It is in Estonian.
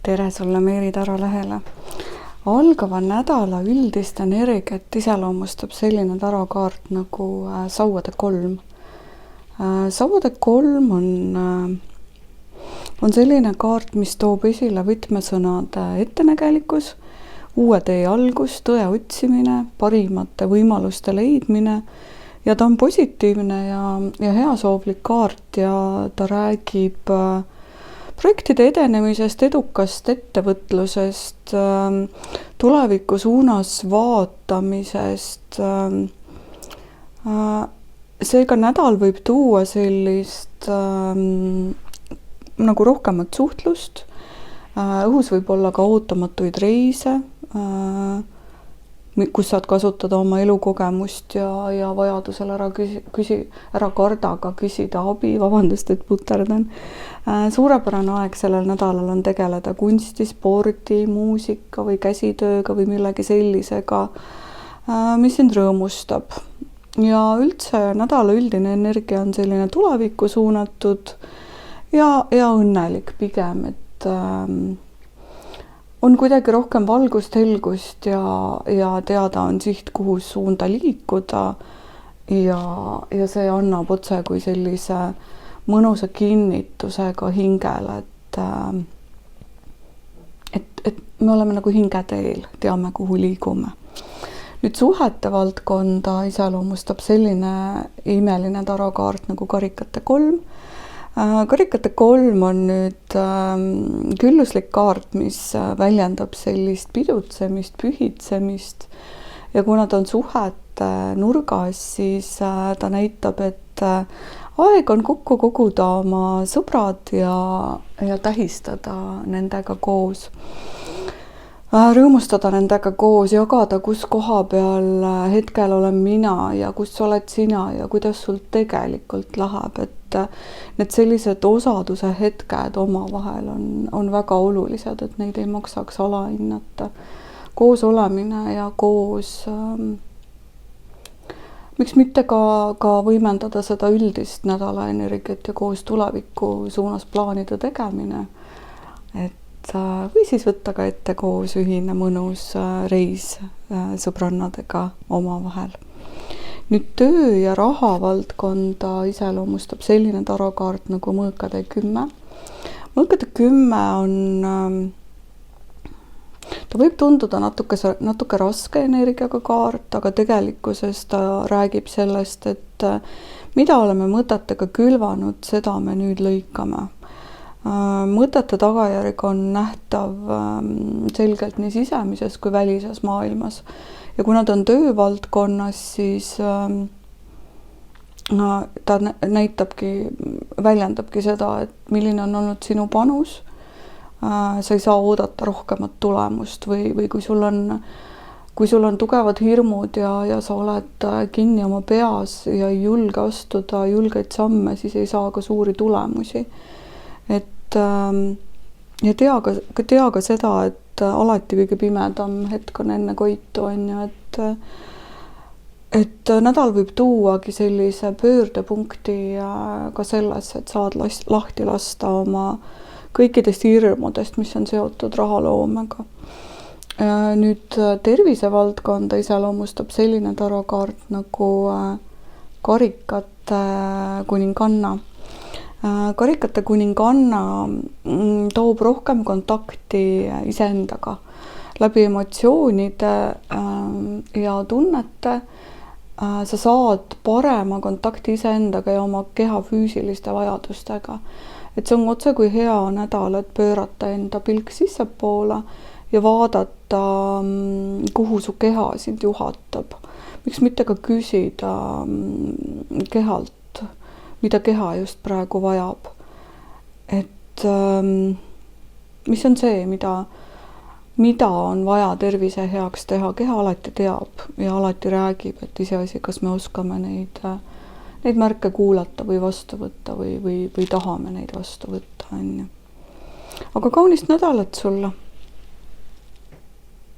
Tere sulle Meeri Taro lehele. Algava nädala üldist energiat iseloomustab selline tarokaart nagu sauade kolm. Sauade kolm on selline kaart, mis toob esile võtmesõnade ettenägelikkus, uue tee algus, tõe otsimine, parimate võimaluste leidmine ja ta on positiivne ja heasoovlik kaart ja ta räägib projektide edenemisest, edukast ettevõtlusest, tuleviku suunas vaatamisest. Seega nädal võib tuua sellist nagu rohkemat suhtlust, õhus võib olla ka ootamatuid reise, kus saad kasutada oma elukogemust ja vajadusel ära kardaga küsida abi, vabandust, et puterdan. Suurepärane aeg sellel nädalal on tegeleda kunsti, spordi, muusika või käsitööga või millegi sellisega, mis sind rõõmustab. Ja üldse nädala üldine energia on selline tulevikku suunatud ja õnnelik pigem, et on kuidagi rohkem valgust, helgust ja teada on siht, kuhu suunda liikuda ja see annab otse kui sellise mõnusa kinnitusega hingele, et me oleme nagu hingeteel, teame, kuhu liigume. Nüüd suhete valdkonda iseloomustab selline imeline tarokaart nagu karikate kolm. Karikate kolm on nüüd külluslik kaart, mis väljendab sellist pidutsemist, pühitsemist ja kuna ta on suhete nurgas, siis ta näitab, et aeg on kokku koguda oma sõbrad ja tähistada nendega koos. Rõõmustada nendega koos, jagada, kus koha peal hetkel olen mina ja kus oled sina ja kuidas sul tegelikult läheb, et need sellised osaduse hetked omavahel on väga olulised, et neid ei maksaks alahinnata. Koos olemine ja koos, miks mitte ka võimendada seda üldist nädala energiat ja koos tuleviku suunas plaanide tegemine, või siis võtta ka ette koos ühine mõnus reis sõbrannadega omavahel. Nüüd töö ja raha valdkonda iseloomustab selline tarokaart nagu mõõkade 10. Mõõkade 10 ta võib tunduda natuke raske energiaga kaart, aga tegelikkuses ta räägib sellest, et mida oleme mõtetega külvanud, seda me nüüd lõikame. Mõtete tagajärg on nähtav selgelt nii sisemises kui välises maailmas. Ja kuna ta on töövaldkonnas, siis ta väljendabki seda, et milline on olnud sinu panus. Sa ei saa oodata rohkemat tulemust või kui sul on tugevad hirmud ja sa oled kinni oma peas ja ei julge astuda julgeid samme, siis ei saa ka suuri tulemusi. Ja tea ka seda, et alati kõige pimedam hetk on enne koitu, on ju, et nädal võib tuuagi sellise pöördepunkti ka selles, et saad lahti lasta oma kõikidest hirmudest, mis on seotud rahaloomega. Nüüd tervise valdkonda iseloomustab selline tarokaart nagu karikate kuninganna. Karikate kuninganna toob rohkem kontakti iseendaga. Läbi emotsioonide ja tunnete sa saad parema kontakti iseendaga ja oma keha füüsiliste vajadustega. Et see on otse kui hea nädal, et pöörata enda pilk sissepoole ja vaadata, kuhu su keha sind juhatab. Miks mitte ka küsida kehalt, mida keha just praegu vajab. Et mis on see, mida on vaja tervise heaks teha. Keha alati teab ja alati räägib, et iseasi, kas me oskame neid märke kuulata või vastu võtta või tahame neid vastu võtta. Aga kaunist nädalat sulle!